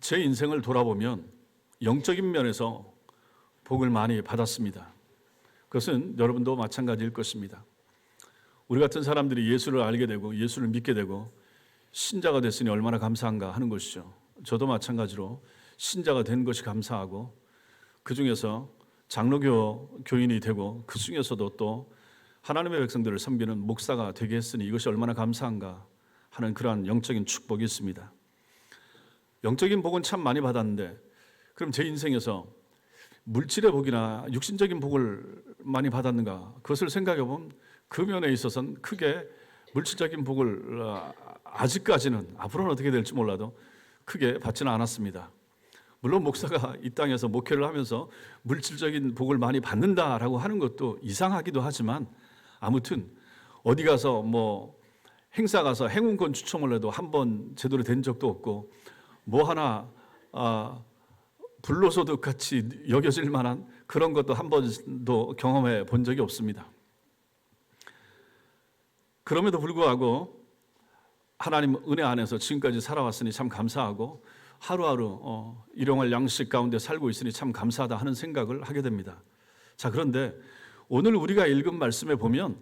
제 인생을 돌아보면 영적인 면에서 복을 많이 받았습니다. 그것은 여러분도 마찬가지일 것입니다. 우리 같은 사람들이 예수를 알게 되고 예수를 믿게 되고 신자가 됐으니 얼마나 감사한가 하는 것이죠. 저도 마찬가지로 신자가 된 것이 감사하고 그 중에서 장로교 교인이 되고 그 중에서도 또 하나님의 백성들을 섬기는 목사가 되게 했으니 이것이 얼마나 감사한가 하는 그러한 영적인 축복이 있습니다. 영적인 복은 참 많이 받았는데 그럼 제 인생에서 물질의 복이나 육신적인 복을 많이 받았는가? 그것을 생각해 보면 그 면에 있어서는 크게 물질적인 복을 아직까지는 앞으로는 어떻게 될지 몰라도 크게 받지는 않았습니다. 물론 목사가 이 땅에서 목회를 하면서 물질적인 복을 많이 받는다라고 하는 것도 이상하기도 하지만 아무튼 어디 가서 행사 가서 행운권 추첨을 해도 한 번 제대로 된 적도 없고 뭐 하나 불로소득 같이 여겨질 만한 그런 것도 한 번도 경험해 본 적이 없습니다. 그럼에도 불구하고 하나님 은혜 안에서 지금까지 살아왔으니 참 감사하고 하루하루 일용할 양식 가운데 살고 있으니 참 감사하다 하는 생각을 하게 됩니다. 자, 그런데 오늘 우리가 읽은 말씀에 보면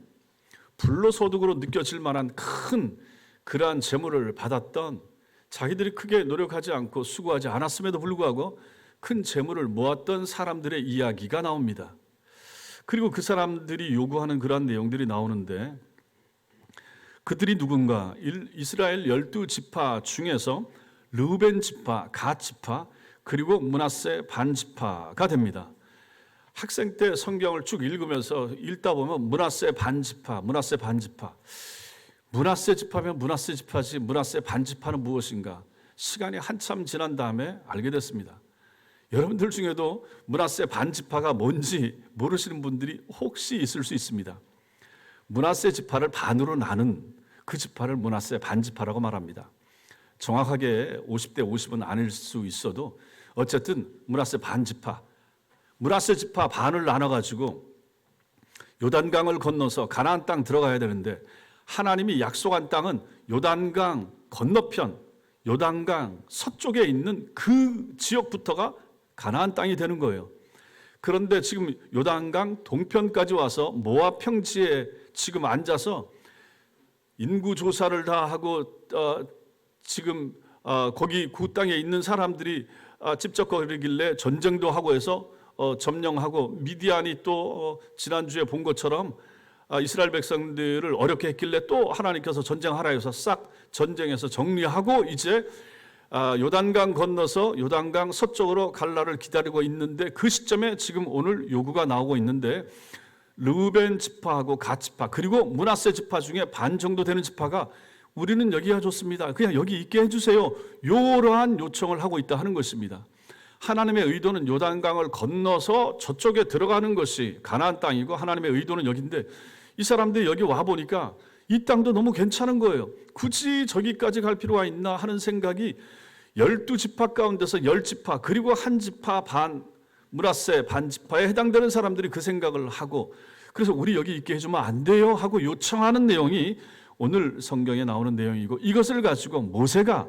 불로소득으로 느껴질 만한 큰 그러한 재물을 받았던 자기들이 크게 노력하지 않고 수고하지 않았음에도 불구하고 큰 재물을 모았던 사람들의 이야기가 나옵니다. 그리고 그 사람들이 요구하는 그러한 내용들이 나오는데 그들이 누군가? 이스라엘 12지파 중에서 르우벤 지파, 갓 지파, 그리고 므낫세 반 지파가 됩니다. 학생 때 성경을 쭉 읽으면서 읽다 보면 므낫세 반 지파, 므낫세 반 지파. 므낫세 지파면 므낫세 지파지 므낫세 반 지파는 무엇인가? 시간이 한참 지난 다음에 알게 됐습니다. 여러분들 중에도 므낫세 반 지파가 뭔지 모르시는 분들이 혹시 있을 수 있습니다. 므낫세 지파를 반으로 나눈 그 지파를 므낫세 반 지파라고 말합니다. 정확하게 50대 50은 아닐 수 있어도 어쨌든 므낫세 반 지파, 므낫세 지파 반을 나눠가지고 요단강을 건너서 가나안 땅 들어가야 되는데 하나님이 약속한 땅은 요단강 건너편, 요단강 서쪽에 있는 그 지역부터가 가나안 땅이 되는 거예요. 그런데 지금 요단강 동편까지 와서 모압 평지에 지금 앉아서 인구 조사를 다 하고 지금 거기 그 땅에 있는 사람들이 찝쩍거리길래 전쟁도 하고 해서 점령하고 미디안이 또 지난주에 본 것처럼 이스라엘 백성들을 어렵게 했길래 또 하나님께서 전쟁하라 해서 싹 전쟁해서 정리하고 이제 요단강 건너서 요단강 서쪽으로 갈 날을 기다리고 있는데 그 시점에 지금 오늘 요구가 나오고 있는데 르우벤 지파하고 갓 지파 그리고 므낫세 지파 중에 반 정도 되는 지파가 우리는 여기가 좋습니다. 그냥 여기 있게 해주세요. 이러한 요청을 하고 있다 하는 것입니다. 하나님의 의도는 요단강을 건너서 저쪽에 들어가는 것이 가나안 땅이고 하나님의 의도는 여기인데 이 사람들이 여기 와보니까 이 땅도 너무 괜찮은 거예요. 굳이 저기까지 갈 필요가 있나 하는 생각이 12지파 가운데서 10지파 그리고 한 지파 반 므낫세 반 지파에 해당되는 사람들이 그 생각을 하고 그래서 우리 여기 있게 해주면 안 돼요 하고 요청하는 내용이 오늘 성경에 나오는 내용이고 이것을 가지고 모세가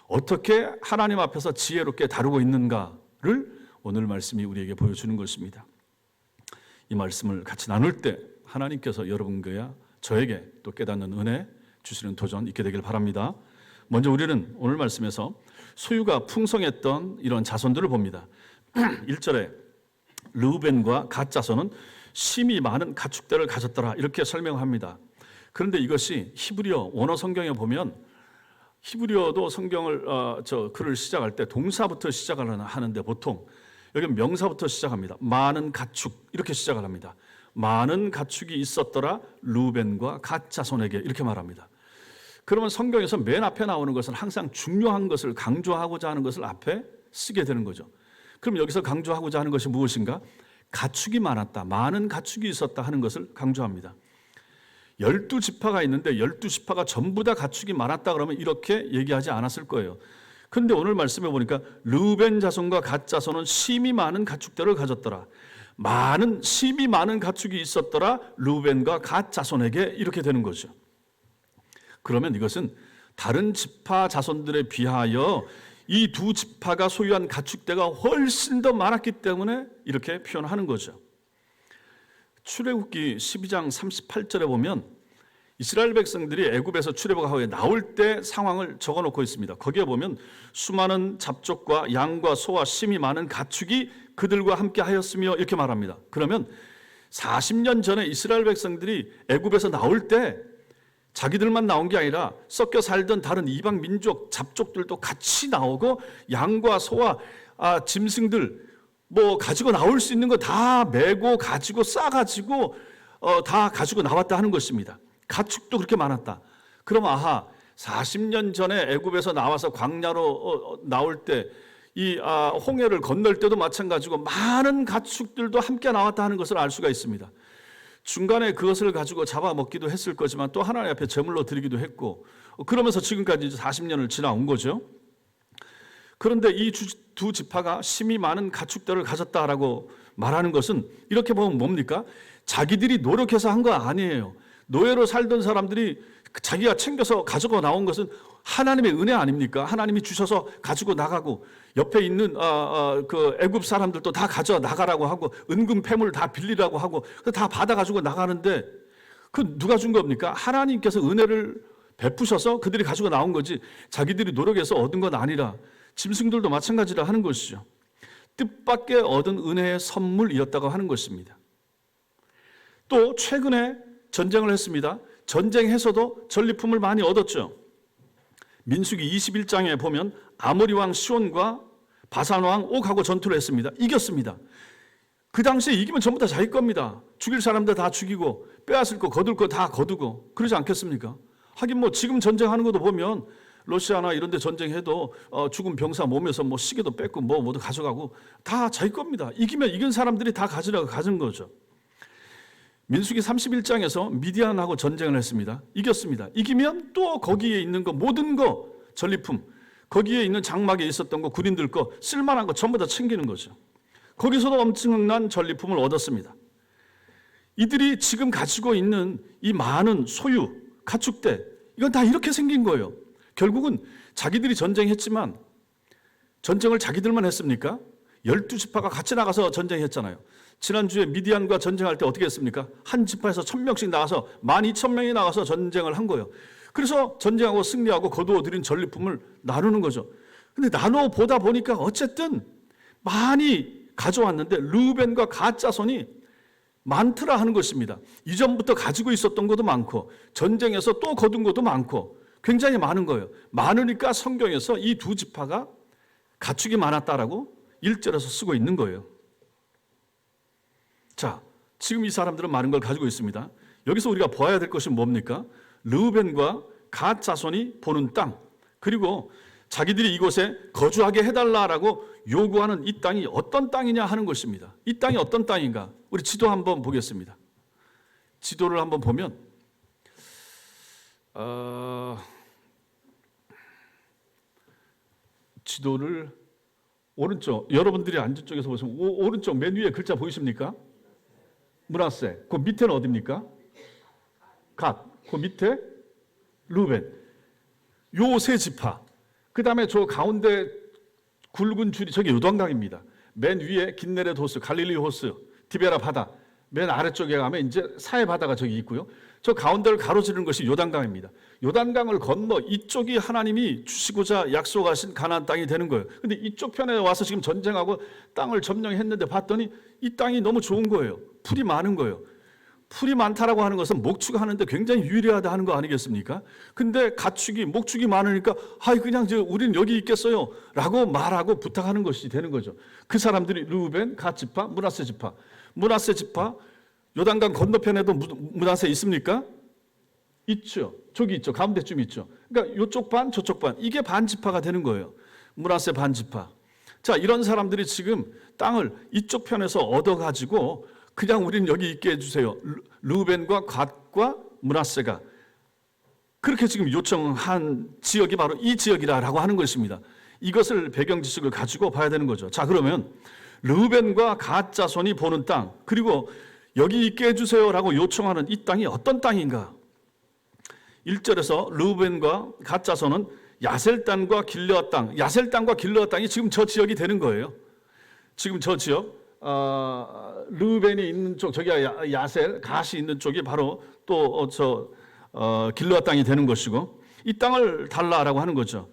어떻게 하나님 앞에서 지혜롭게 다루고 있는가를 오늘 말씀이 우리에게 보여주는 것입니다. 이 말씀을 같이 나눌 때 하나님께서 여러분과 저에게 또 깨닫는 은혜 주시는 도전 있게 되길 바랍니다. 먼저 우리는 오늘 말씀에서 소유가 풍성했던 이런 자손들을 봅니다. 1절에 르우벤과 갓 자손은 심이 많은 가축대를 가졌더라 이렇게 설명합니다. 그런데 이것이 히브리어 원어 성경에 보면 히브리어도 성경을 글을 시작할 때 동사부터 시작을 하는데 보통 여기는 명사부터 시작합니다. 많은 가축 이렇게 시작을 합니다. 많은 가축이 있었더라 르우벤과 갓 자손에게 이렇게 말합니다. 그러면 성경에서 맨 앞에 나오는 것은 항상 중요한 것을 강조하고자 하는 것을 앞에 쓰게 되는 거죠. 그럼 여기서 강조하고자 하는 것이 무엇인가? 가축이 많았다, 많은 가축이 있었다 하는 것을 강조합니다. 12지파가 있는데 12지파가 전부 다 가축이 많았다 그러면 이렇게 얘기하지 않았을 거예요. 그런데 오늘 말씀해 보니까 르우벤 자손과 갓 자손은 심이 많은 가축들을 가졌더라. 심이 많은 가축이 있었더라 르우벤과 갓 자손에게 이렇게 되는 거죠. 그러면 이것은 다른 지파 자손들에 비하여 이 두 지파가 소유한 가축대가 훨씬 더 많았기 때문에 이렇게 표현하는 거죠. 출애굽기 12장 38절에 보면 이스라엘 백성들이 애굽에서 출애굽하여 나올 때 상황을 적어놓고 있습니다. 거기에 보면 수많은 잡족과 양과 소와 심이 많은 가축이 그들과 함께 하였으며 이렇게 말합니다. 그러면 40년 전에 이스라엘 백성들이 애굽에서 나올 때 자기들만 나온 게 아니라 섞여 살던 다른 이방 민족 잡족들도 같이 나오고 양과 소와 짐승들 뭐 가지고 나올 수 있는 거 다 메고 가지고 싸가지고 다 가지고 나왔다 하는 것입니다. 가축도 그렇게 많았다. 그럼 40년 전에 애굽에서 나와서 광야로 나올 때 이 홍해를 건널 때도 마찬가지고 많은 가축들도 함께 나왔다 하는 것을 알 수가 있습니다. 중간에 그것을 가지고 잡아먹기도 했을 거지만 또 하나님 앞에 제물로 드리기도 했고 그러면서 지금까지 이제 40년을 지나온 거죠. 그런데 이 두 지파가 심이 많은 가축들을 가졌다라고 말하는 것은 이렇게 보면 뭡니까? 자기들이 노력해서 한 거 아니에요. 노예로 살던 사람들이 자기가 챙겨서 가지고 나온 것은 하나님의 은혜 아닙니까? 하나님이 주셔서 가지고 나가고 옆에 있는 그 애굽 사람들도 다 가져 나가라고 하고 은금 패물 다 빌리라고 하고 다 받아 가지고 나가는데 그 누가 준 겁니까? 하나님께서 은혜를 베푸셔서 그들이 가지고 나온 거지 자기들이 노력해서 얻은 건 아니라 짐승들도 마찬가지라 하는 것이죠. 뜻밖의 얻은 은혜의 선물이었다고 하는 것입니다. 또 최근에 전쟁을 했습니다. 전쟁해서도 전리품을 많이 얻었죠. 민수기 21장에 보면 아모리 왕 시온과 바산 왕 옥하고 전투를 했습니다. 이겼습니다. 그 당시에 이기면 전부 다 자기 겁니다. 죽일 사람들 다 죽이고 빼앗을 거 거둘 거 다 거두고 그러지 않겠습니까? 하긴 뭐 지금 전쟁하는 것도 보면 러시아나 이런 데 전쟁해도 죽은 병사 몸에서 뭐 시계도 뺏고 뭐 모두 가져가고 다 자기 겁니다. 이기면 이긴 사람들이 다 가지라고 가진 거죠. 민수기 31장에서 미디안하고 전쟁을 했습니다. 이겼습니다. 이기면 또 거기에 있는 거 모든 거 전리품 거기에 있는 장막에 있었던 거 군인들 거 쓸만한 거 전부 다 챙기는 거죠. 거기서도 엄청난 전리품을 얻었습니다. 이들이 지금 가지고 있는 이 많은 소유, 가축대 이건 다 이렇게 생긴 거예요. 결국은 자기들이 전쟁했지만 전쟁을 자기들만 했습니까? 12지파가 같이 나가서 전쟁했잖아요. 지난주에 미디안과 전쟁할 때 어떻게 했습니까? 한 지파에서 1000명씩 나가서 12,000명이 나가서 전쟁을 한 거예요. 그래서 전쟁하고 승리하고 거두어들인 전리품을 나누는 거죠. 근데 나눠 보다 보니까 어쨌든 많이 가져왔는데 르우벤과 갓 자손이 많더라 하는 것입니다. 이전부터 가지고 있었던 것도 많고 전쟁에서 또 거둔 것도 많고 굉장히 많은 거예요. 많으니까 성경에서 이 두 지파가 가축이 많았다라고 1절에서 쓰고 있는 거예요. 자, 지금 이 사람들은 많은 걸 가지고 있습니다. 여기서 우리가 보아야 될 것이 뭡니까? 르우벤과 갓 자손이 보는 땅, 그리고 자기들이 이곳에 거주하게 해달라라고 요구하는 이 땅이 어떤 땅이냐 하는 것입니다. 이 땅이 어떤 땅인가? 우리 지도 한번 보겠습니다. 지도를 한번 보면 지도를 오른쪽, 여러분들이 앉은 쪽에서 보시면 오른쪽 맨 위에 글자 보이십니까? 므낫세. 그 밑에는 어디입니까? 갓. 그 밑에 르우벤. 요 세 지파. 그 다음에 저 가운데 굵은 줄이 저기 요단강입니다. 맨 위에 긴네렛 호수, 갈릴리 호수, 디베라 바다. 맨 아래쪽에 가면 이제 사해 바다가 저기 있고요. 저 가운데를 가로지르는 것이 요단강입니다. 요단강을 건너 이쪽이 하나님이 주시고자 약속하신 가나안 땅이 되는 거예요. 근데 이쪽 편에 와서 지금 전쟁하고 땅을 점령했는데 봤더니 이 땅이 너무 좋은 거예요. 풀이 많은 거예요. 풀이 많다라고 하는 것은 목축하는데 굉장히 유리하다 하는 거 아니겠습니까? 근데 가축이 목축이 많으니까 그냥 우리는 여기 있겠어요 라고 말하고 부탁하는 것이 되는 거죠. 그 사람들이 르우벤, 갓 지파, 므낫세 지파. 므낫세 지파 요단강 건너편에도 므낫세 있습니까? 있죠. 저기 있죠. 가운데쯤 있죠. 그러니까 이쪽 반 저쪽 반 이게 반 지파가 되는 거예요. 므낫세 반 지파. 자, 이런 사람들이 지금 땅을 이쪽 편에서 얻어가지고 그냥 우리는 여기 있게 해주세요. 르우벤과 갓과 므낫세가 그렇게 지금 요청한 지역이 바로 이 지역이라고 하는 것입니다. 이것을 배경 지식을 가지고 봐야 되는 거죠. 자, 그러면 르우벤과 갓 자손이 보는 땅, 그리고 여기 있게 해주세요라고 요청하는 이 땅이 어떤 땅인가? 1절에서 르우벤과 갓 자손은 야셀 땅과 길르앗 땅, 야셀 땅과 길르앗 땅이 지금 저 지역이 되는 거예요. 지금 저 지역, 르우벤이 있는 쪽, 저기가 야셀, 갓이 있는 쪽이 바로 또 길르앗 땅이 되는 것이고, 이 땅을 달라라고 하는 거죠.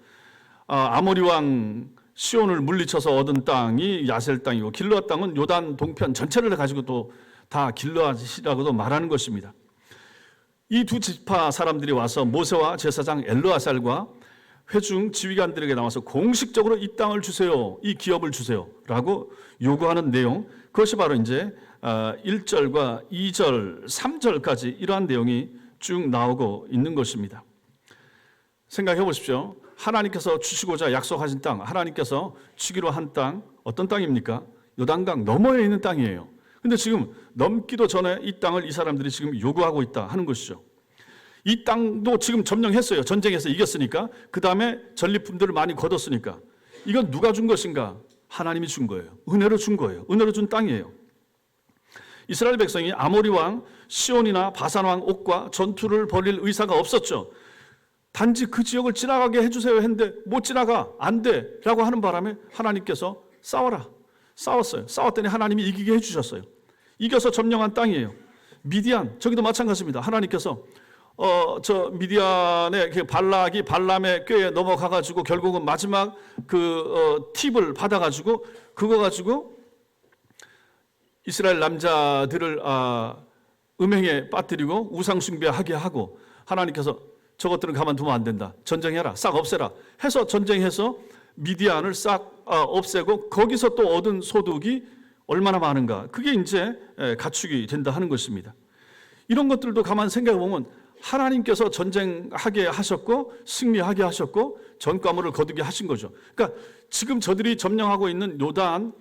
아모리 왕 시온을 물리쳐서 얻은 땅이 야셀 땅이고, 길르앗 땅은 요단 동편 전체를 가지고 또 다 길르앗이라고도 말하는 것입니다. 이 두 지파 사람들이 와서 모세와 제사장 엘르아살과 회중 지휘관들에게 나와서 공식적으로 이 땅을 주세요, 이 기업을 주세요라고 요구하는 내용, 그것이 바로 이제 1절과 2절, 3절까지 이러한 내용이 쭉 나오고 있는 것입니다. 생각해 보십시오. 하나님께서 주시고자 약속하신 땅, 하나님께서 주기로 한 땅, 어떤 땅입니까? 요단강 너머에 있는 땅이에요. 근데 지금 넘기도 전에 이 땅을 이 사람들이 지금 요구하고 있다 하는 것이죠. 이 땅도 지금 점령했어요. 전쟁에서 이겼으니까. 그 다음에 전리품들을 많이 거뒀으니까. 이건 누가 준 것인가? 하나님이 준 거예요. 은혜로 준 거예요. 은혜로 준 땅이에요. 이스라엘 백성이 아모리 왕 시온이나 바산 왕 옥과 전투를 벌일 의사가 없었죠. 단지 그 지역을 지나가게 해주세요 했는데 못 지나가, 안 돼 라고 하는 바람에 하나님께서 싸워라. 싸웠어요. 싸웠더니 하나님이 이기게 해주셨어요. 이겨서 점령한 땅이에요. 미디안, 저기도 마찬가지입니다. 하나님께서 저 미디안의 발락이 발람의 꾀에 넘어가가지고 결국은 마지막 팁을 받아가지고 그거 가지고 이스라엘 남자들을 음행에 빠뜨리고 우상숭배하게 하고, 하나님께서 저것들은 가만두면 안 된다. 전쟁해라. 싹 없애라. 해서 전쟁해서 미디안을 싹 없애고 거기서 또 얻은 소득이 얼마나 많은가. 그게 이제 가축이 된다 하는 것입니다. 이런 것들도 가만 생각해 보면 하나님께서 전쟁하게 하셨고 승리하게 하셨고 전과물을 거두게 하신 거죠. 그러니까 지금 저들이 점령하고 있는 요단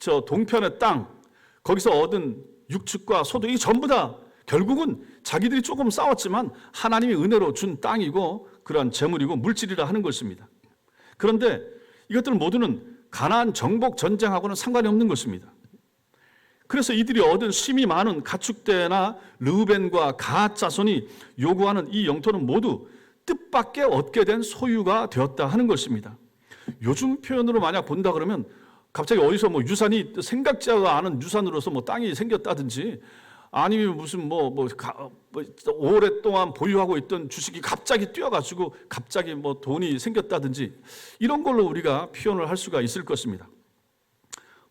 저 동편의 땅, 거기서 얻은 육축과 소득이 전부 다 결국은 자기들이 조금 싸웠지만 하나님이 은혜로 준 땅이고 그러한 재물이고 물질이라 하는 것입니다. 그런데 이것들 모두는 가나안 정복 전쟁하고는 상관이 없는 것입니다. 그래서 이들이 얻은 심이 많은 가축대나 르우벤과 갓 자손이 요구하는 이 영토는 모두 뜻밖의 얻게 된 소유가 되었다 하는 것입니다. 요즘 표현으로 만약 본다 그러면 갑자기 어디서 유산이 생각지가 않은 유산으로서 땅이 생겼다든지, 아니면 무슨 오랫동안 보유하고 있던 주식이 갑자기 뛰어가지고 갑자기 돈이 생겼다든지, 이런 걸로 우리가 표현을 할 수가 있을 것입니다.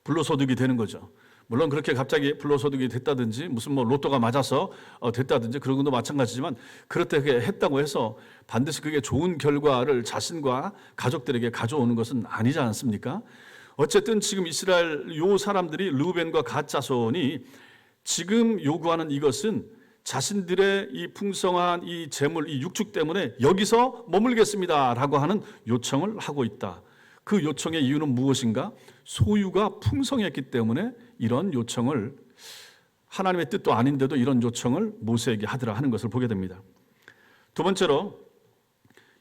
불로소득이 되는 거죠. 물론 그렇게 갑자기 불로소득이 됐다든지 무슨 로또가 맞아서 됐다든지 그런 것도 마찬가지지만, 그렇게 했다고 해서 반드시 그게 좋은 결과를 자신과 가족들에게 가져오는 것은 아니지 않습니까? 어쨌든 지금 이스라엘 요 사람들이 르우벤과 갓 자손이 지금 요구하는 이것은 자신들의 이 풍성한 이 재물, 이 육축 때문에 여기서 머물겠습니다라고 하는 요청을 하고 있다. 그 요청의 이유는 무엇인가? 소유가 풍성했기 때문에 이런 요청을, 하나님의 뜻도 아닌데도 이런 요청을 모세에게 하더라 하는 것을 보게 됩니다. 두 번째로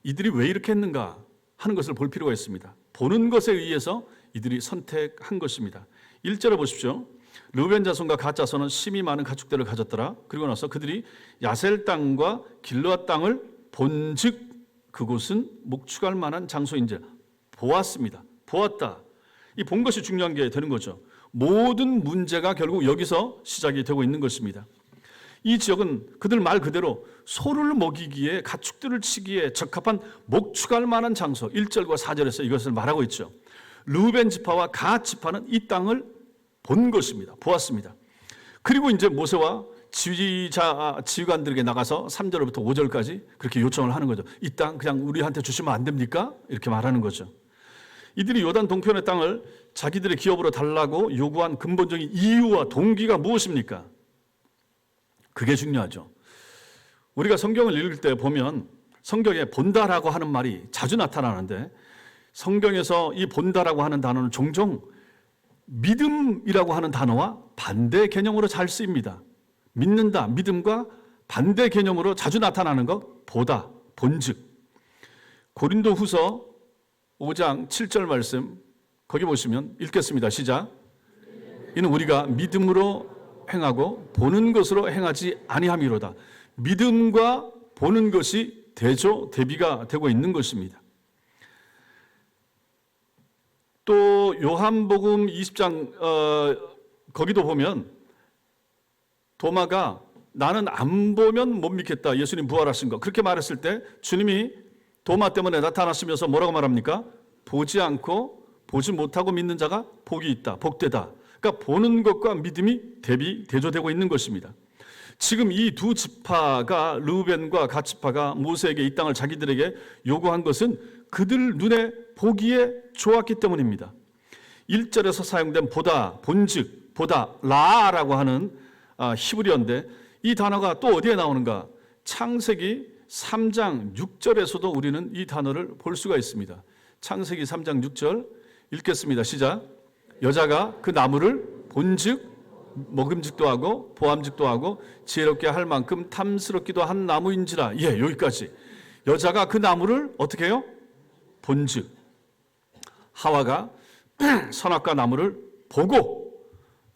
이들이 왜 이렇게 했는가 하는 것을 볼 필요가 있습니다. 보는 것에 의해서 이들이 선택한 것입니다. 1절을 보십시오. 르우벤 자손과 갓 자손은 심이 많은 가축들을 가졌더라. 그리고 나서 그들이 야셀 땅과 길르앗 땅을 본즉 그곳은 목축할 만한 장소인지 보았습니다. 보았다. 이 본 것이 중요한 게 되는 거죠. 모든 문제가 결국 여기서 시작이 되고 있는 것입니다. 이 지역은 그들 말 그대로 소를 먹이기에, 가축들을 치기에 적합한 목축할 만한 장소, 1절과 4절에서 이것을 말하고 있죠. 르우벤 지파와 갓 지파는 이 땅을 본 것입니다. 보았습니다. 그리고 이제 모세와 지휘관들에게 나가서 3절부터 5절까지 그렇게 요청을 하는 거죠. 이 땅 그냥 우리한테 주시면 안 됩니까? 이렇게 말하는 거죠. 이들이 요단 동편의 땅을 자기들의 기업으로 달라고 요구한 근본적인 이유와 동기가 무엇입니까? 그게 중요하죠. 우리가 성경을 읽을 때 보면 성경에 본다라고 하는 말이 자주 나타나는데, 성경에서 이 본다라고 하는 단어는 종종 믿음이라고 하는 단어와 반대 개념으로 잘 쓰입니다. 믿는다, 믿음과 반대 개념으로 자주 나타나는 것, 보다, 본즉. 고린도 후서 5장 7절 말씀, 거기 보시면 읽겠습니다. 시작. 이는 우리가 믿음으로 행하고 보는 것으로 행하지 아니함이로다. 믿음과 보는 것이 대조, 대비가 되고 있는 것입니다. 또 요한복음 20장 거기도 보면 도마가 나는 안 보면 못 믿겠다. 예수님 부활하신 거. 그렇게 말했을 때 주님이 도마 때문에 나타나시면서 뭐라고 말합니까? 보지 않고 보지 못하고 믿는 자가 복이 있다. 복되다. 그러니까 보는 것과 믿음이 대조되고 있는 것입니다. 지금 이 두 지파가 르우벤과 갓 지파가 모세에게 이 땅을 자기들에게 요구한 것은 그들 눈에 보기에 좋았기 때문입니다. 1절에서 사용된 보다, 본즉, 보다, 라라고 하는 히브리어인데 이 단어가 또 어디에 나오는가? 창세기 3장 6절에서도 우리는 이 단어를 볼 수가 있습니다. 창세기 3장 6절 읽겠습니다. 시작. 여자가 그 나무를 본즉 먹음직도 하고 보암직도 하고 지혜롭게 할 만큼 탐스럽기도 한 나무인지라. 예, 여기까지. 여자가 그 나무를 어떻게 해요? 본즉. 하와가 선악과 나무를 보고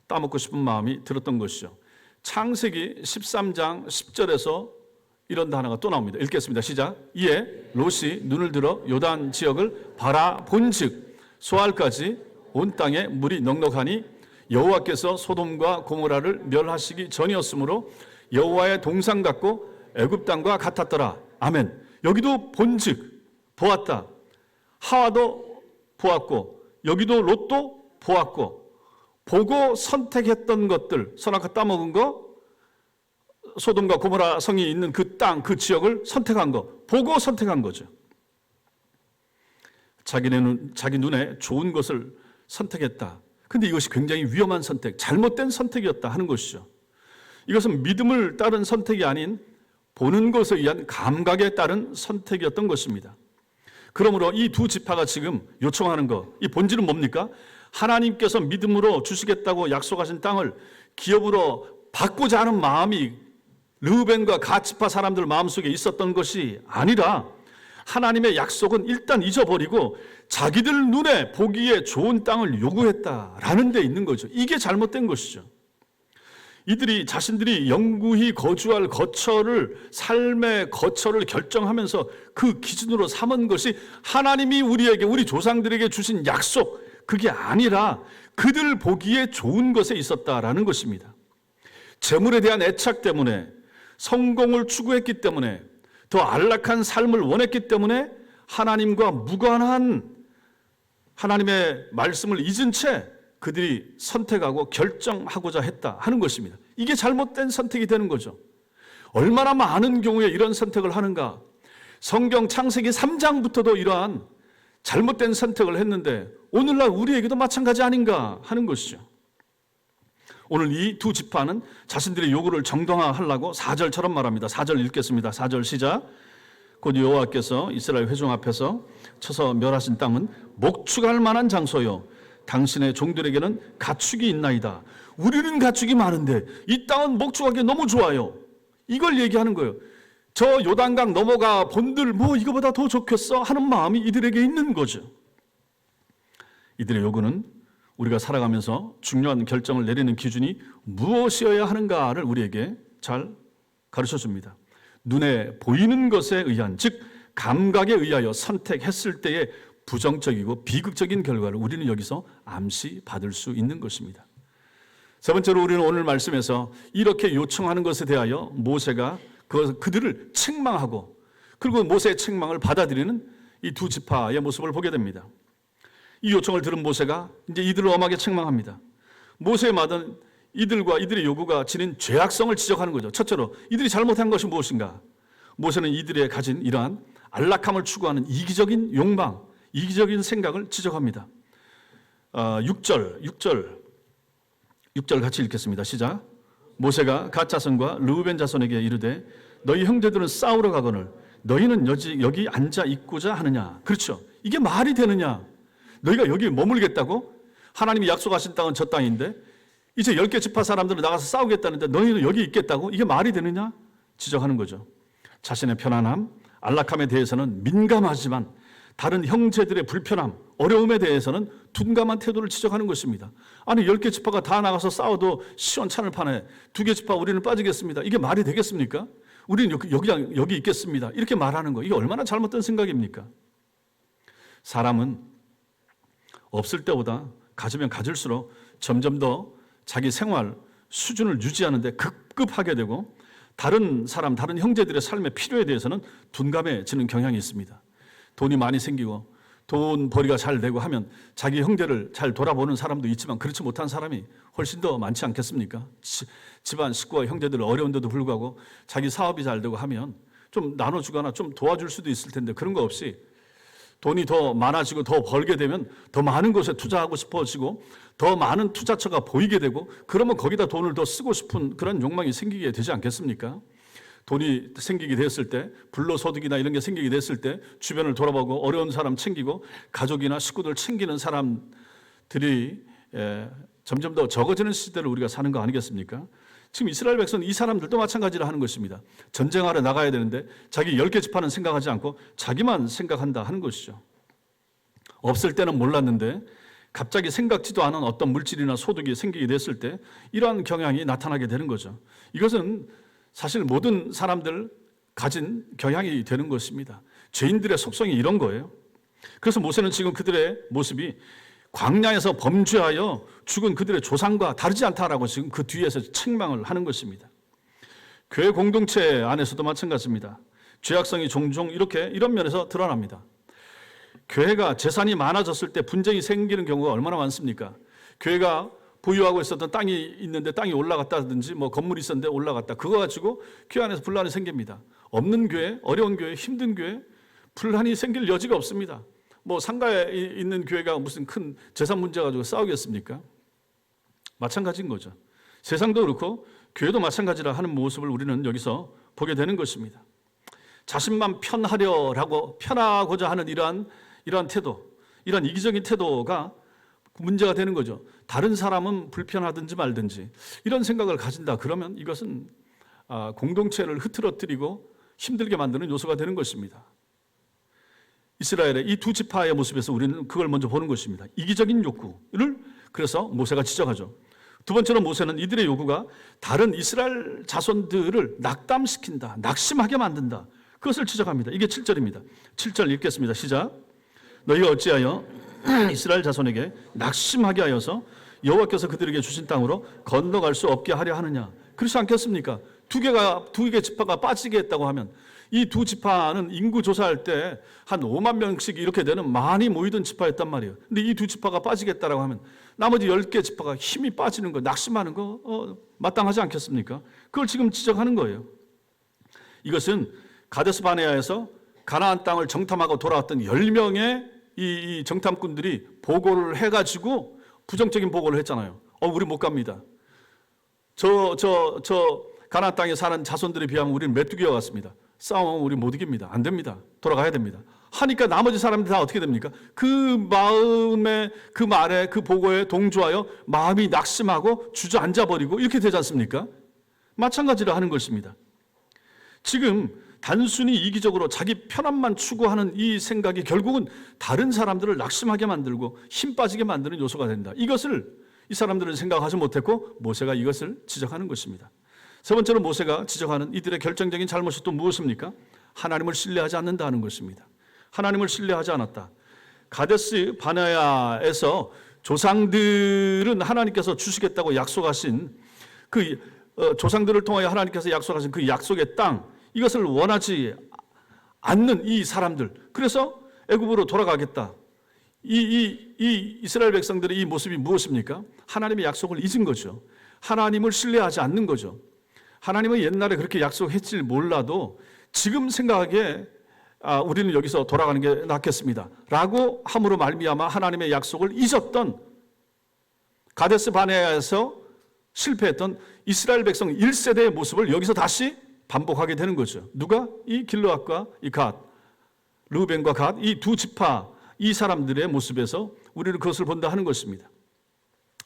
따먹고 싶은 마음이 들었던 것이죠. 창세기 13장 10절에서 이런 단어가 또 나옵니다. 읽겠습니다. 시작. 이에 롯이 눈을 들어 요단 지역을 바라본즉 소알까지 온 땅에 물이 넉넉하니 여호와께서 소돔과 고모라를 멸하시기 전이었으므로 여호와의 동상 같고 애굽 땅과 같았더라. 아멘. 여기도 본즉 보았다. 하와도 보았고 여기도 롯도 보았고 보고 선택했던 것들, 선악과 따먹은 거, 소돔과 고모라 성이 있는 그 땅, 그 지역을 선택한 거, 보고 선택한 거죠. 자기 눈에 좋은 것을 선택했다. 근데 이것이 굉장히 위험한 선택, 잘못된 선택이었다 하는 것이죠. 이것은 믿음을 따른 선택이 아닌 보는 것에 의한 감각에 따른 선택이었던 것입니다. 그러므로 이 두 지파가 지금 요청하는 것, 이 본질은 뭡니까? 하나님께서 믿음으로 주시겠다고 약속하신 땅을 기업으로 받고자 하는 마음이 르우벤과 갓 지파 사람들 마음속에 있었던 것이 아니라 하나님의 약속은 일단 잊어버리고 자기들 눈에 보기에 좋은 땅을 요구했다라는 데 있는 거죠. 이게 잘못된 것이죠. 이들이 자신들이 영구히 거주할 삶의 거처를 결정하면서 그 기준으로 삼은 것이 하나님이 우리 조상들에게 주신 약속, 그게 아니라 그들 보기에 좋은 것에 있었다라는 것입니다. 재물에 대한 애착 때문에, 성공을 추구했기 때문에, 더 안락한 삶을 원했기 때문에 하나님과 무관한 하나님의 말씀을 잊은 채 그들이 선택하고 결정하고자 했다 하는 것입니다. 이게 잘못된 선택이 되는 거죠. 얼마나 많은 경우에 이런 선택을 하는가. 성경 창세기 3장부터도 이러한 잘못된 선택을 했는데 오늘날 우리에게도 마찬가지 아닌가 하는 것이죠. 오늘 이 두 지파는 자신들의 요구를 정당화하려고 4절처럼 말합니다. 4절 읽겠습니다. 4절 시작. 곧 여호와께서 이스라엘 회중 앞에서 쳐서 멸하신 땅은 목축할 만한 장소요 당신의 종들에게는 가축이 있나이다. 우리는 가축이 많은데 이 땅은 목축하기 너무 좋아요. 이걸 얘기하는 거예요. 저 요단강 넘어가 본들 이거보다 더 좋겠어 하는 마음이 이들에게 있는 거죠. 이들의 요구는 우리가 살아가면서 중요한 결정을 내리는 기준이 무엇이어야 하는가를 우리에게 잘 가르쳐 줍니다. 눈에 보이는 것에 의한, 즉 감각에 의하여 선택했을 때의 부정적이고 비극적인 결과를 우리는 여기서 암시 받을 수 있는 것입니다. 세 번째로 우리는 오늘 말씀에서 이렇게 요청하는 것에 대하여 모세가 그들을 책망하고 그리고 모세의 책망을 받아들이는 이 두 지파의 모습을 보게 됩니다. 이 요청을 들은 모세가 이제 이들을 엄하게 책망합니다. 모세의 말은 이들과 이들의 요구가 지닌 죄악성을 지적하는 거죠. 첫째로 이들이 잘못한 것이 무엇인가? 모세는 이들의 가진 이러한 안락함을 추구하는 이기적인 욕망, 이기적인 생각을 지적합니다. 6절 같이 읽겠습니다. 시작. 모세가 갓 자손과 르우벤 자손에게 이르되 너희 형제들은 싸우러 가거늘 너희는 여기 앉아 있고자 하느냐. 그렇죠. 이게 말이 되느냐. 너희가 여기 머물겠다고? 하나님이 약속하신 땅은 저 땅인데 이제 10개 지파 사람들은 나가서 싸우겠다는데 너희는 여기 있겠다고? 이게 말이 되느냐? 지적하는 거죠. 자신의 편안함, 안락함에 대해서는 민감하지만 다른 형제들의 불편함, 어려움에 대해서는 둔감한 태도를 지적하는 것입니다. 아니 10개 지파가 다 나가서 싸워도 시원찮을 판에 2개 지파 우리는 빠지겠습니다. 이게 말이 되겠습니까? 우리는 여기 있겠습니다. 이렇게 말하는 거, 이게 얼마나 잘못된 생각입니까? 사람은 없을 때보다 가지면 가질수록 점점 더 자기 생활 수준을 유지하는데 급급하게 되고, 다른 사람, 다른 형제들의 삶의 필요에 대해서는 둔감해지는 경향이 있습니다. 돈이 많이 생기고 돈 벌이가 잘 되고 하면 자기 형제를 잘 돌아보는 사람도 있지만, 그렇지 못한 사람이 훨씬 더 많지 않겠습니까? 집안 식구와 형제들 어려운데도 불구하고 자기 사업이 잘 되고 하면 좀 나눠주거나 좀 도와줄 수도 있을 텐데, 그런 거 없이 돈이 더 많아지고 더 벌게 되면 더 많은 곳에 투자하고 싶어지고 더 많은 투자처가 보이게 되고, 그러면 거기다 돈을 더 쓰고 싶은 그런 욕망이 생기게 되지 않겠습니까? 돈이 생기게 됐을 때, 불로소득이나 이런 게 생기게 됐을 때 주변을 돌아보고 어려운 사람 챙기고 가족이나 식구들 챙기는 사람들이 점점 더 적어지는 시대를 우리가 사는 거 아니겠습니까? 지금 이스라엘 백성은 이 사람들도 마찬가지를 하는 것입니다. 전쟁하러 나가야 되는데 자기 10개 지파는 생각하지 않고 자기만 생각한다 하는 것이죠. 없을 때는 몰랐는데 갑자기 생각지도 않은 어떤 물질이나 소득이 생기게 됐을 때 이러한 경향이 나타나게 되는 거죠. 이것은 사실 모든 사람들 가진 경향이 되는 것입니다. 죄인들의 속성이 이런 거예요. 그래서 모세는 지금 그들의 모습이 광야에서 범죄하여 죽은 그들의 조상과 다르지 않다라고 지금 그 뒤에서 책망을 하는 것입니다. 교회 공동체 안에서도 마찬가지입니다. 죄악성이 종종 이런 면에서 드러납니다. 교회가 재산이 많아졌을 때 분쟁이 생기는 경우가 얼마나 많습니까? 교회가 보유하고 있었던 땅이 있는데 땅이 올라갔다든지 건물이 있었는데 올라갔다. 그거 가지고 교회 안에서 분란이 생깁니다. 없는 교회, 어려운 교회, 힘든 교회 분란이 생길 여지가 없습니다. 상가에 있는 교회가 무슨 큰 재산 문제 가지고 싸우겠습니까? 마찬가지인 거죠. 세상도 그렇고 교회도 마찬가지라 하는 모습을 우리는 여기서 보게 되는 것입니다. 자신만 편하고자 하는 이러한 태도, 이러한 이기적인 태도가 문제가 되는 거죠. 다른 사람은 불편하든지 말든지 이런 생각을 가진다 그러면 이것은 공동체를 흐트러뜨리고 힘들게 만드는 요소가 되는 것입니다. 이스라엘의 이 두 지파의 모습에서 우리는 그걸 먼저 보는 것입니다. 이기적인 욕구를 그래서 모세가 지적하죠. 두 번째로 모세는 이들의 요구가 다른 이스라엘 자손들을 낙담시킨다, 낙심하게 만든다, 그것을 지적합니다. 이게 7절입니다. 7절 읽겠습니다. 시작. 너희가 어찌하여 이스라엘 자손에게 낙심하게 하여서 여호와께서 그들에게 주신 땅으로 건너갈 수 없게 하려 하느냐. 그렇지 않겠습니까? 두 개 지파가 빠지게 했다고 하면 이 두 지파는 인구 조사할 때 한 5만 명씩 이렇게 되는 많이 모이던 지파였단 말이에요. 근데 이 두 지파가 빠지겠다라고 하면 나머지 10개 지파가 힘이 빠지는 거, 낙심하는 거 마땅하지 않겠습니까? 그걸 지금 지적하는 거예요. 이것은 가데스 바네아에서 가나안 땅을 정탐하고 돌아왔던 10명의 이 정탐꾼들이 보고를 해가지고 부정적인 보고를 했잖아요. 우리 못 갑니다. 저 가나안 땅에 사는 자손들에 비하면 우리는 메뚜기와 같습니다. 싸우면 우리 못 이깁니다. 안 됩니다. 돌아가야 됩니다. 하니까 나머지 사람들 다 어떻게 됩니까? 그 말에 그 보고에 동조하여 마음이 낙심하고 주저앉아버리고 이렇게 되지 않습니까? 마찬가지로 하는 것입니다. 지금 단순히 이기적으로 자기 편함만 추구하는 이 생각이 결국은 다른 사람들을 낙심하게 만들고 힘 빠지게 만드는 요소가 된다. 이것을 이 사람들은 생각하지 못했고 모세가 이것을 지적하는 것입니다. 세 번째로 모세가 지적하는 이들의 결정적인 잘못이 또 무엇입니까? 하나님을 신뢰하지 않는다 하는 것입니다. 하나님을 신뢰하지 않았다. 가데스 바네아에서 조상들은 하나님께서 주시겠다고 약속하신 조상들을 통하여 하나님께서 약속하신 그 약속의 땅, 이것을 원하지 않는 이 사람들, 그래서 애굽으로 돌아가겠다. 이 이스라엘 백성들의 이 모습이 무엇입니까? 하나님의 약속을 잊은 거죠. 하나님을 신뢰하지 않는 거죠. 하나님은 옛날에 그렇게 약속했지 몰라도 지금 생각하기에 우리는 여기서 돌아가는 게 낫겠습니다 라고 함으로 말미암아 하나님의 약속을 잊었던, 가데스 바네아에서 실패했던 이스라엘 백성 1세대의 모습을 여기서 다시 반복하게 되는 거죠. 누가? 이 길르앗과 이 갓, 르우벤과 갓, 이 두 지파, 이 사람들의 모습에서 우리는 그것을 본다 하는 것입니다.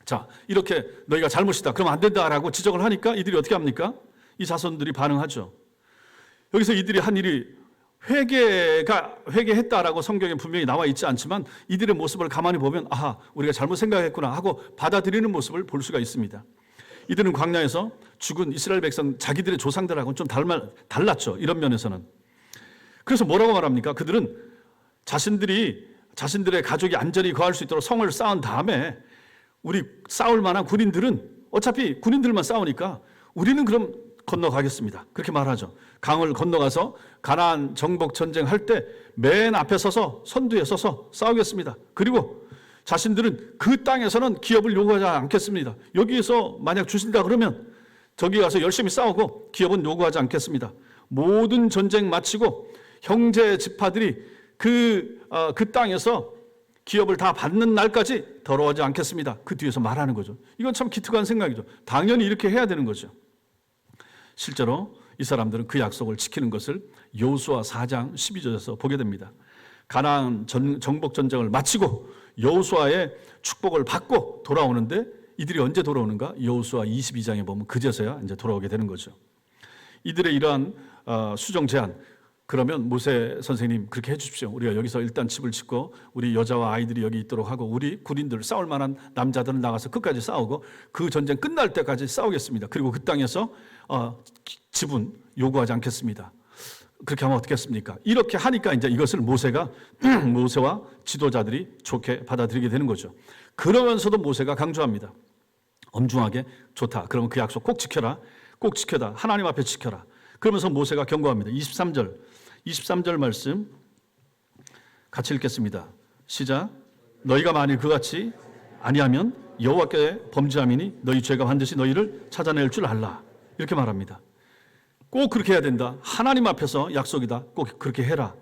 자, 이렇게 너희가 잘못이다, 그럼 안 된다라고 지적을 하니까 이들이 어떻게 합니까? 이 자손들이 반응하죠. 여기서 이들이 한 일이 회개했다라고 성경에 분명히 나와 있지 않지만 이들의 모습을 가만히 보면 우리가 잘못 생각했구나 하고 받아들이는 모습을 볼 수가 있습니다. 이들은 광야에서 죽은 이스라엘 백성 자기들의 조상들하고는 좀 달랐죠. 이런 면에서는. 그래서 뭐라고 말합니까? 그들은 자신들의 가족이 안전히 거할 수 있도록 성을 쌓은 다음에 우리 싸울 만한 군인들은 어차피 군인들만 싸우니까 우리는 그럼 건너가겠습니다. 그렇게 말하죠. 강을 건너가서 가나안 정복 전쟁 할 때 맨 앞에 서서 선두에 서서 싸우겠습니다. 그리고 자신들은 그 땅에서는 기업을 요구하지 않겠습니다. 여기에서 만약 주신다 그러면 저기 가서 열심히 싸우고 기업은 요구하지 않겠습니다. 모든 전쟁 마치고 형제 지파들이 그 땅에서 기업을 다 받는 날까지 더러워하지 않겠습니다. 그 뒤에서 말하는 거죠. 이건 참 기특한 생각이죠. 당연히 이렇게 해야 되는 거죠. 실제로 이 사람들은 그 약속을 지키는 것을 여호수아 4장 12절에서 보게 됩니다. 가나안 정복 전쟁을 마치고 여호수아의 축복을 받고 돌아오는데 이들이 언제 돌아오는가? 여호수아 22장에 보면 그제서야 이제 돌아오게 되는 거죠. 이들의 이러한 수정 제안, 그러면 모세 선생님 그렇게 해주십시오. 우리가 여기서 일단 집을 짓고 우리 여자와 아이들이 여기 있도록 하고 우리 군인들 싸울 만한 남자들은 나가서 끝까지 싸우고 그 전쟁 끝날 때까지 싸우겠습니다. 그리고 그 땅에서 지분 요구하지 않겠습니다. 그렇게 하면 어떻겠습니까? 이렇게 하니까 이제 이것을 모세와 지도자들이 좋게 받아들이게 되는 거죠. 그러면서도 모세가 강조합니다. 엄중하게 좋다. 그러면 그 약속 꼭 지켜라. 꼭 지켜라. 하나님 앞에 지켜라. 그러면서 모세가 경고합니다. 23절 말씀 같이 읽겠습니다. 시작. 너희가 만일 그같이 아니하면 여호와께 범죄함이니 너희 죄가 반드시 너희를 찾아낼 줄 알라. 이렇게 말합니다. 꼭 그렇게 해야 된다. 하나님 앞에서 약속이다. 꼭 그렇게 해라.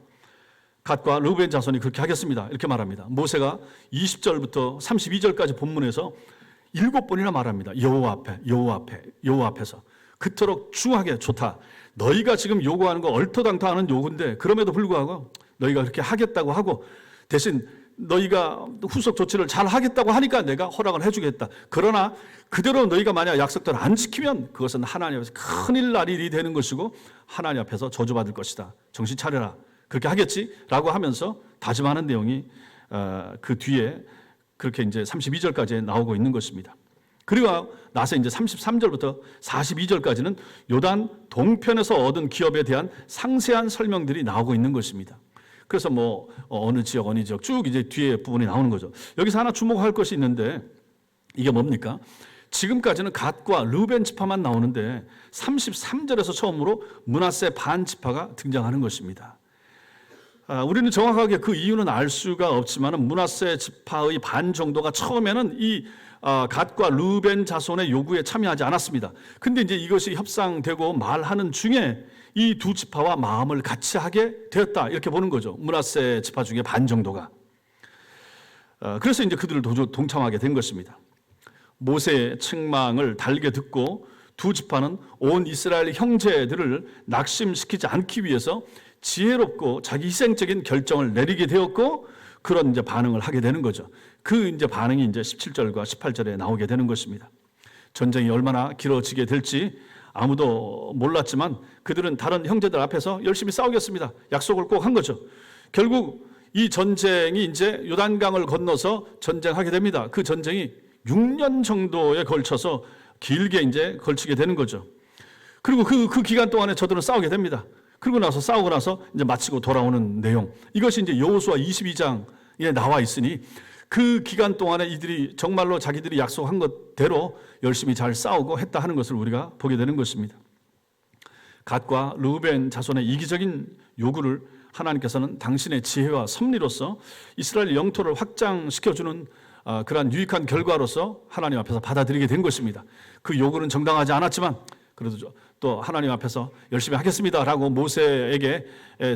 갓과 르우벤 자손이 그렇게 하겠습니다. 이렇게 말합니다. 모세가 20절부터 32절까지 본문에서 7번이나 말합니다. 여호와 앞에서. 그토록 중하게 좋다. 너희가 지금 요구하는 거 얼토당토하는 요구인데 그럼에도 불구하고 너희가 그렇게 하겠다고 하고 대신 너희가 후속 조치를 잘 하겠다고 하니까 내가 허락을 해주겠다. 그러나 그대로 너희가 만약 약속대로 안 지키면 그것은 하나님 앞에서 큰일 날 일이 되는 것이고 하나님 앞에서 저주받을 것이다. 정신 차려라. 그렇게 하겠지? 라고 하면서 다짐하는 내용이 그 뒤에 그렇게 이제 32절까지 나오고 있는 것입니다. 그리고 나서 이제 33절부터 42절까지는 요단 동편에서 얻은 기업에 대한 상세한 설명들이 나오고 있는 것입니다. 그래서 어느 지역 쭉 이제 뒤에 부분이 나오는 거죠. 여기서 하나 주목할 것이 있는데 이게 뭡니까? 지금까지는 갓과 르우벤 지파만 나오는데 33절에서 처음으로 므낫세 반 지파가 등장하는 것입니다. 우리는 정확하게 그 이유는 알 수가 없지만 므낫세 지파의 반 정도가 처음에는 이 갓과 르우벤 자손의 요구에 참여하지 않았습니다. 근데 이제 이것이 협상되고 말하는 중에 이 두 지파와 마음을 같이 하게 되었다. 이렇게 보는 거죠. 므낫세 지파 중에 반 정도가. 그래서 이제 그들을 동참하게 된 것입니다. 모세의 책망을 달게 듣고 두 지파는 온 이스라엘 형제들을 낙심시키지 않기 위해서 지혜롭고 자기 희생적인 결정을 내리게 되었고 그런 이제 반응을 하게 되는 거죠. 그 이제 반응이 이제 17절과 18절에 나오게 되는 것입니다. 전쟁이 얼마나 길어지게 될지 아무도 몰랐지만 그들은 다른 형제들 앞에서 열심히 싸우겠습니다. 약속을 꼭 한 거죠. 결국 이 전쟁이 이제 요단강을 건너서 전쟁하게 됩니다. 그 전쟁이 6년 정도에 걸쳐서 길게 이제 걸치게 되는 거죠. 그리고 그 기간 동안에 저들은 싸우게 됩니다. 그리고 나서 싸우고 나서 이제 마치고 돌아오는 내용. 이것이 이제 여호수아 22장에 나와 있으니 그 기간 동안에 이들이 정말로 자기들이 약속한 것대로 열심히 잘 싸우고 했다 하는 것을 우리가 보게 되는 것입니다. 갓과 르우벤 자손의 이기적인 요구를 하나님께서는 당신의 지혜와 섭리로서 이스라엘 영토를 확장시켜주는 그러한 유익한 결과로서 하나님 앞에서 받아들이게 된 것입니다. 그 요구는 정당하지 않았지만 그래도 또 하나님 앞에서 열심히 하겠습니다라고 모세에게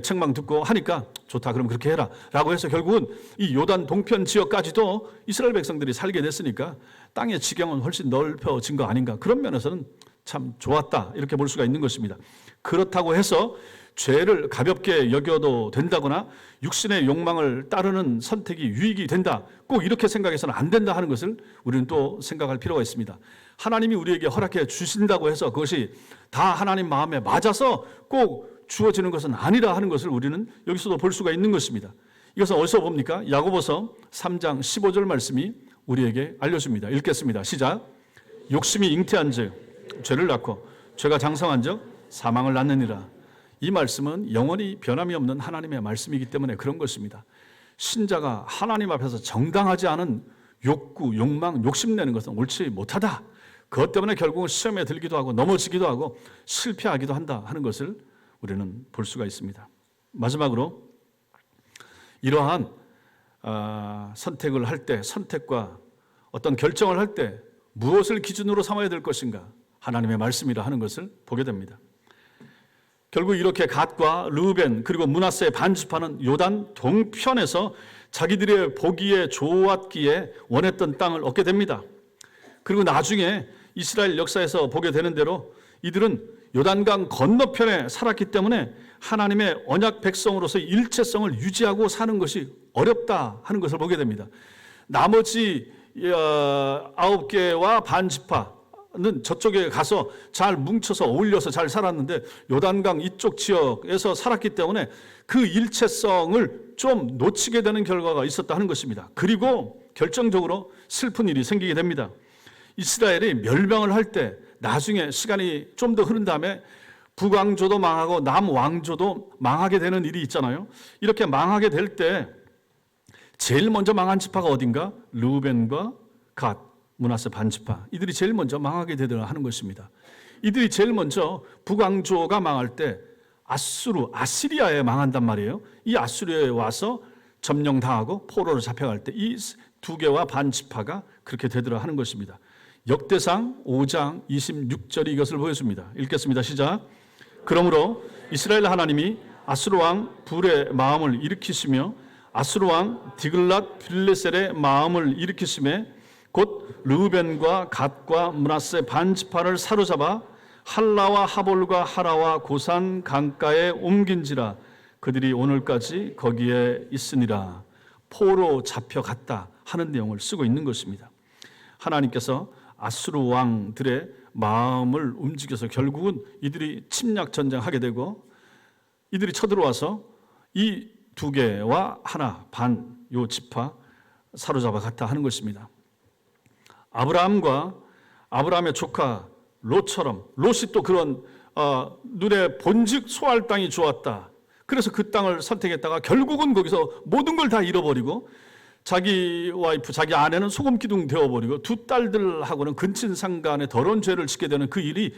책망 듣고 하니까 좋다 그럼 그렇게 해라 라고 해서 결국은 이 요단 동편 지역까지도 이스라엘 백성들이 살게 됐으니까 땅의 지경은 훨씬 넓혀진 거 아닌가. 그런 면에서는 참 좋았다 이렇게 볼 수가 있는 것입니다. 그렇다고 해서 죄를 가볍게 여겨도 된다거나 육신의 욕망을 따르는 선택이 유익이 된다 꼭 이렇게 생각해서는 안 된다 하는 것을 우리는 또 생각할 필요가 있습니다. 하나님이 우리에게 허락해 주신다고 해서 그것이 다 하나님 마음에 맞아서 꼭 주어지는 것은 아니라 하는 것을 우리는 여기서도 볼 수가 있는 것입니다. 이것은 어디서 봅니까? 야고보서 3장 15절 말씀이 우리에게 알려줍니다. 읽겠습니다. 시작. 욕심이 잉태한즉 죄를 낳고 죄가 장성한즉 사망을 낳느니라. 이 말씀은 영원히 변함이 없는 하나님의 말씀이기 때문에 그런 것입니다. 신자가 하나님 앞에서 정당하지 않은 욕구, 욕망, 욕심내는 것은 옳지 못하다. 그것 때문에 결국은 시험에 들기도 하고 넘어지기도 하고 실패하기도 한다 하는 것을 우리는 볼 수가 있습니다. 마지막으로 이러한 선택을 할 때, 선택과 어떤 결정을 할 때 무엇을 기준으로 삼아야 될 것인가? 하나님의 말씀이라 하는 것을 보게 됩니다. 결국 이렇게 갓과 르우벤 그리고 므낫세의 반지파는 요단 동편에서 자기들의 보기에 좋았기에 원했던 땅을 얻게 됩니다. 그리고 나중에 이스라엘 역사에서 보게 되는 대로 이들은 요단강 건너편에 살았기 때문에 하나님의 언약 백성으로서 일체성을 유지하고 사는 것이 어렵다 하는 것을 보게 됩니다. 나머지 9개와 반지파는 저쪽에 가서 잘 뭉쳐서 어울려서 잘 살았는데 요단강 이쪽 지역에서 살았기 때문에 그 일체성을 좀 놓치게 되는 결과가 있었다 하는 것입니다. 그리고 결정적으로 슬픈 일이 생기게 됩니다. 이스라엘이 멸망을 할 때 나중에 시간이 좀 더 흐른 다음에 북왕조도 망하고 남왕조도 망하게 되는 일이 있잖아요. 이렇게 망하게 될 때 제일 먼저 망한 지파가 어딘가? 르우벤과 갓, 므낫세 반지파. 이들이 제일 먼저 망하게 되더라 하는 것입니다. 이들이 제일 먼저 북왕조가 망할 때 아시리아에 망한단 말이에요. 이 아수리아에 와서 점령당하고 포로로 잡혀갈 때 이 두 개와 반지파가 그렇게 되더라 하는 것입니다. 역대상 5장 26절이 이것을 보여줍니다. 읽겠습니다. 시작. 그러므로 이스라엘 하나님이 아수르 왕 불의 마음을 일으키시며 아수르 왕 디글랏 빌레셀의 마음을 일으키심에 곧 르우벤과 갓과 므낫세 반지파를 사로잡아 할라와 하볼과 하라와 고산 강가에 옮긴지라. 그들이 오늘까지 거기에 있으니라. 포로 잡혀갔다 하는 내용을 쓰고 있는 것입니다. 하나님께서 아수르 왕들의 마음을 움직여서 결국은 이들이 침략 전쟁하게 되고 이들이 쳐들어와서 이 두 개와 하나 반 요 지파 사로잡아 갔다 하는 것입니다. 아브라함과 아브라함의 조카 롯처럼 롯이 또 그런 눈에 본즉 소할 땅이 좋았다. 그래서 그 땅을 선택했다가 결국은 거기서 모든 걸 다 잃어버리고 자기 와이프, 자기 아내는 소금 기둥 되어버리고 두 딸들하고는 근친상간에 더러운 죄를 짓게 되는 그 일이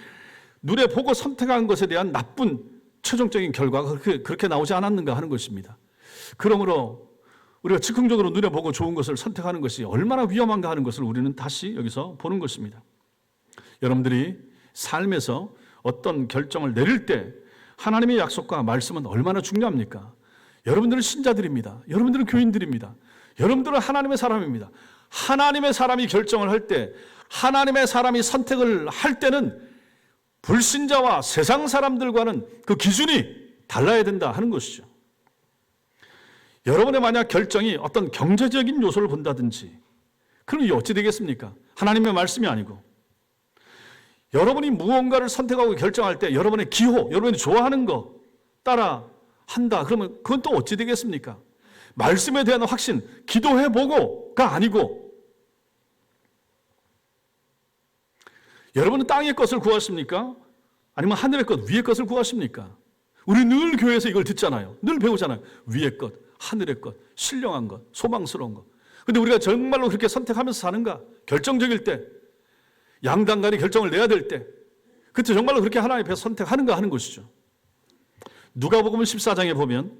눈에 보고 선택한 것에 대한 나쁜 최종적인 결과가 그렇게 나오지 않았는가 하는 것입니다. 그러므로 우리가 즉흥적으로 눈에 보고 좋은 것을 선택하는 것이 얼마나 위험한가 하는 것을 우리는 다시 여기서 보는 것입니다. 여러분들이 삶에서 어떤 결정을 내릴 때 하나님의 약속과 말씀은 얼마나 중요합니까? 여러분들은 신자들입니다. 여러분들은 교인들입니다. 여러분들은 하나님의 사람입니다. 하나님의 사람이 결정을 할 때, 하나님의 사람이 선택을 할 때는 불신자와 세상 사람들과는 그 기준이 달라야 된다 하는 것이죠. 여러분의 만약 결정이 어떤 경제적인 요소를 본다든지, 그럼 이게 어찌 되겠습니까? 하나님의 말씀이 아니고. 여러분이 무언가를 선택하고 결정할 때 여러분의 기호, 여러분이 좋아하는 거 따라 한다. 그러면 그건 또 어찌 되겠습니까? 말씀에 대한 확신, 기도해보고가 아니고, 여러분은 땅의 것을 구하십니까? 아니면 하늘의 것, 위의 것을 구하십니까? 우리 늘 교회에서 이걸 듣잖아요. 늘 배우잖아요. 위의 것, 하늘의 것, 신령한 것, 소망스러운 것. 근데 우리가 정말로 그렇게 선택하면서 사는가? 결정적일 때, 양당 간에 결정을 내야 될 때, 그때 정말로 그렇게 하나님 앞에 선택하는가 하는 것이죠. 누가복음 14장에 보면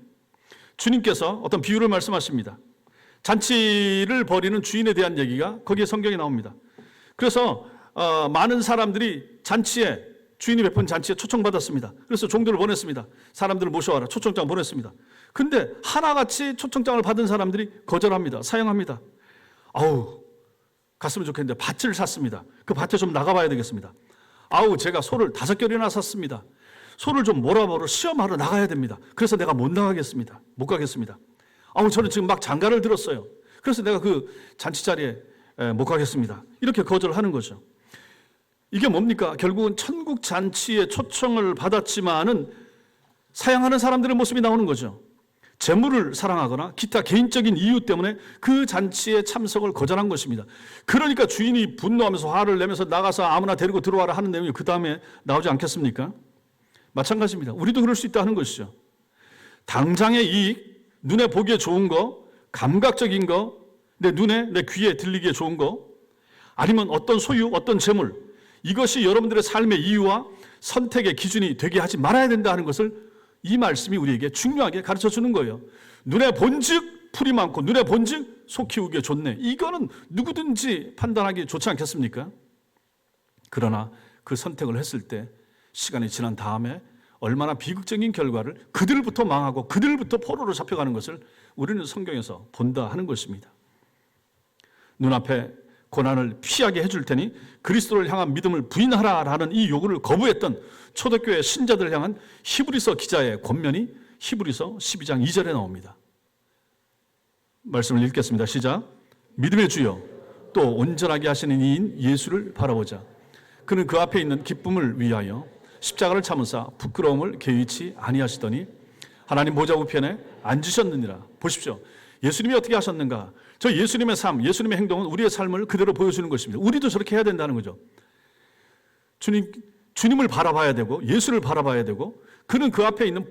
주님께서 어떤 비유를 말씀하십니다. 잔치를 벌이는 주인에 대한 얘기가 거기에 성경에 나옵니다. 그래서 많은 사람들이 잔치에, 주인이 베푼 잔치에 초청받았습니다. 그래서 종들을 보냈습니다. 사람들을 모셔와라. 초청장 보냈습니다. 근데 하나같이 초청장을 받은 사람들이 거절합니다. 사양합니다. 아우, 갔으면 좋겠는데 밭을 샀습니다. 그 밭에 좀 나가봐야 되겠습니다. 아우, 제가 소를 5결이나 샀습니다. 소를 좀 몰아보러 시험하러 나가야 됩니다. 그래서 내가 못 나가겠습니다. 못 가겠습니다. 아우, 저는 지금 막 장가를 들었어요. 그래서 내가 그 잔치 자리에 못 가겠습니다. 이렇게 거절하는 거죠. 이게 뭡니까? 결국은 천국 잔치에 초청을 받았지만은 사양하는 사람들의 모습이 나오는 거죠. 재물을 사랑하거나 기타 개인적인 이유 때문에 그 잔치에 참석을 거절한 것입니다. 그러니까 주인이 분노하면서 화를 내면서 나가서 아무나 데리고 들어와라 하는 내용이 그 다음에 나오지 않겠습니까? 마찬가지입니다. 우리도 그럴 수 있다 하는 것이죠. 당장의 이익, 눈에 보기에 좋은 거, 감각적인 거, 내 눈에, 내 귀에 들리기에 좋은 거, 아니면 어떤 소유, 어떤 재물, 이것이 여러분들의 삶의 이유와 선택의 기준이 되게 하지 말아야 된다 하는 것을 이 말씀이 우리에게 중요하게 가르쳐 주는 거예요. 눈에 본즉 풀이 많고 눈에 본즉 소 키우기에 좋네. 이거는 누구든지 판단하기 좋지 않겠습니까? 그러나 그 선택을 했을 때 시간이 지난 다음에 얼마나 비극적인 결과를 그들부터 망하고 그들부터 포로로 잡혀가는 것을 우리는 성경에서 본다 하는 것입니다. 눈앞에 고난을 피하게 해줄 테니 그리스도를 향한 믿음을 부인하라라는 이 요구를 거부했던 초대교회 신자들을 향한 히브리서 기자의 권면이 히브리서 12장 2절에 나옵니다. 말씀을 읽겠습니다. 시작. 믿음의 주여 또 온전하게 하시는 이인 예수를 바라보자. 그는 그 앞에 있는 기쁨을 위하여 십자가를 참으사 부끄러움을 개의치 아니하시더니 하나님 보좌 우편에 앉으셨느니라. 보십시오. 예수님이 어떻게 하셨는가? 저 예수님의 삶, 예수님의 행동은 우리의 삶을 그대로 보여주는 것입니다. 우리도 저렇게 해야 된다는 거죠. 주님을 바라봐야 되고 예수를 바라봐야 되고 그는 그 앞에 있는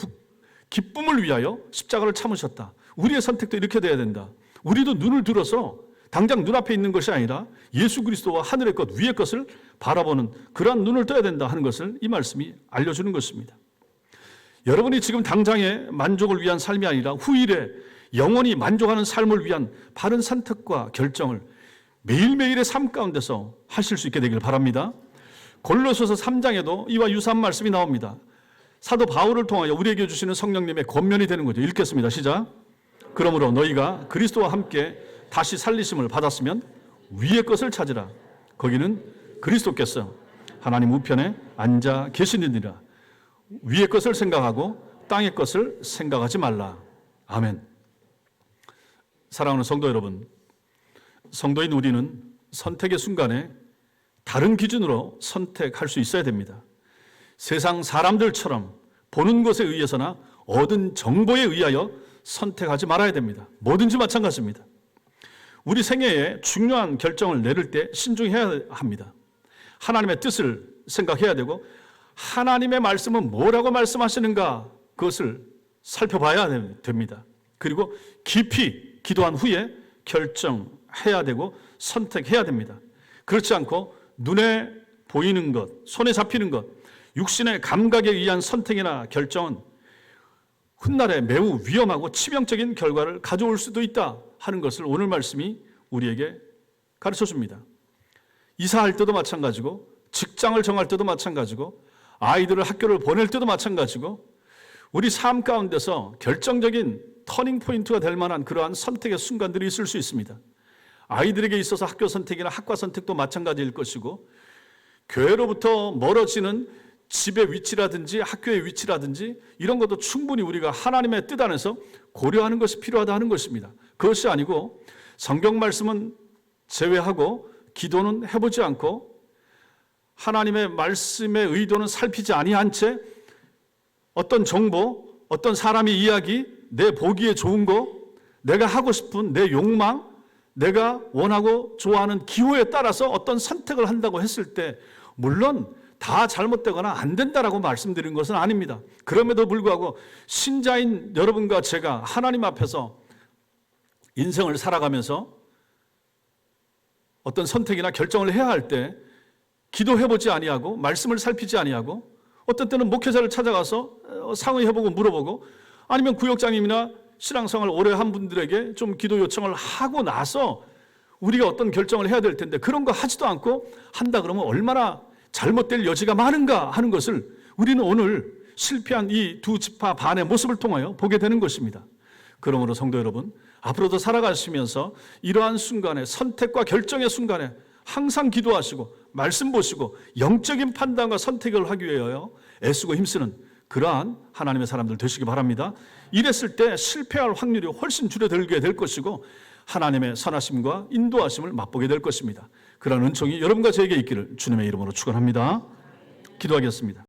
기쁨을 위하여 십자가를 참으셨다. 우리의 선택도 이렇게 돼야 된다. 우리도 눈을 들어서 당장 눈앞에 있는 것이 아니라 예수 그리스도와 하늘의 것, 위의 것을 바라보는 그러한 눈을 떠야 된다 하는 것을 이 말씀이 알려주는 것입니다. 여러분이 지금 당장의 만족을 위한 삶이 아니라 후일에 영원히 만족하는 삶을 위한 바른 선택과 결정을 매일매일의 삶 가운데서 하실 수 있게 되길 바랍니다. 골로새서 3장에도 이와 유사한 말씀이 나옵니다. 사도 바울을 통하여 우리에게 주시는 성령님의 권면이 되는 거죠. 읽겠습니다. 시작. 그러므로 너희가 그리스도와 함께 다시 살리심을 받았으면 위의 것을 찾으라. 거기는 그리스도께서 하나님 우편에 앉아 계시느니라. 위의 것을 생각하고 땅의 것을 생각하지 말라. 아멘. 사랑하는 성도 여러분, 성도인 우리는 선택의 순간에 다른 기준으로 선택할 수 있어야 됩니다. 세상 사람들처럼 보는 것에 의해서나 얻은 정보에 의하여 선택하지 말아야 됩니다. 뭐든지 마찬가지입니다. 우리 생애에 중요한 결정을 내릴 때 신중해야 합니다. 하나님의 뜻을 생각해야 되고 하나님의 말씀은 뭐라고 말씀하시는가 그것을 살펴봐야 됩니다. 그리고 깊이 기도한 후에 결정해야 되고 선택해야 됩니다. 그렇지 않고 눈에 보이는 것, 손에 잡히는 것, 육신의 감각에 의한 선택이나 결정은 훗날에 매우 위험하고 치명적인 결과를 가져올 수도 있다 하는 것을 오늘 말씀이 우리에게 가르쳐 줍니다. 이사할 때도 마찬가지고 직장을 정할 때도 마찬가지고 아이들을 학교를 보낼 때도 마찬가지고 우리 삶 가운데서 결정적인 터닝 포인트가 될 만한 그러한 선택의 순간들이 있을 수 있습니다. 아이들에게 있어서 학교 선택이나 학과 선택도 마찬가지일 것이고 교회로부터 멀어지는 집의 위치라든지 학교의 위치라든지 이런 것도 충분히 우리가 하나님의 뜻 안에서 고려하는 것이 필요하다 하는 것입니다. 그것이 아니고 성경 말씀은 제외하고 기도는 해보지 않고 하나님의 말씀의 의도는 살피지 아니한 채 어떤 정보, 어떤 사람의 이야기, 내 보기에 좋은 거, 내가 하고 싶은 내 욕망, 내가 원하고 좋아하는 기호에 따라서 어떤 선택을 한다고 했을 때 물론 다 잘못되거나 안 된다라고 말씀드린 것은 아닙니다. 그럼에도 불구하고 신자인 여러분과 제가 하나님 앞에서 인생을 살아가면서 어떤 선택이나 결정을 해야 할 때 기도해보지 아니하고 말씀을 살피지 아니하고 어떤 때는 목회자를 찾아가서 상의해보고 물어보고 아니면 구역장님이나 신앙생활 오래 한 분들에게 좀 기도 요청을 하고 나서 우리가 어떤 결정을 해야 될 텐데 그런 거 하지도 않고 한다 그러면 얼마나 잘못될 여지가 많은가 하는 것을 우리는 오늘 실패한 이 두 지파 반의 모습을 통하여 보게 되는 것입니다. 그러므로 성도 여러분, 앞으로도 살아가시면서 이러한 순간에 선택과 결정의 순간에 항상 기도하시고 말씀 보시고 영적인 판단과 선택을 하기 위하여 애쓰고 힘쓰는 그러한 하나님의 사람들 되시기 바랍니다. 이랬을 때 실패할 확률이 훨씬 줄어들게 될 것이고 하나님의 선하심과 인도하심을 맛보게 될 것입니다. 그러한 은총이 여러분과 저에게 있기를 주님의 이름으로 축원합니다. 기도하겠습니다.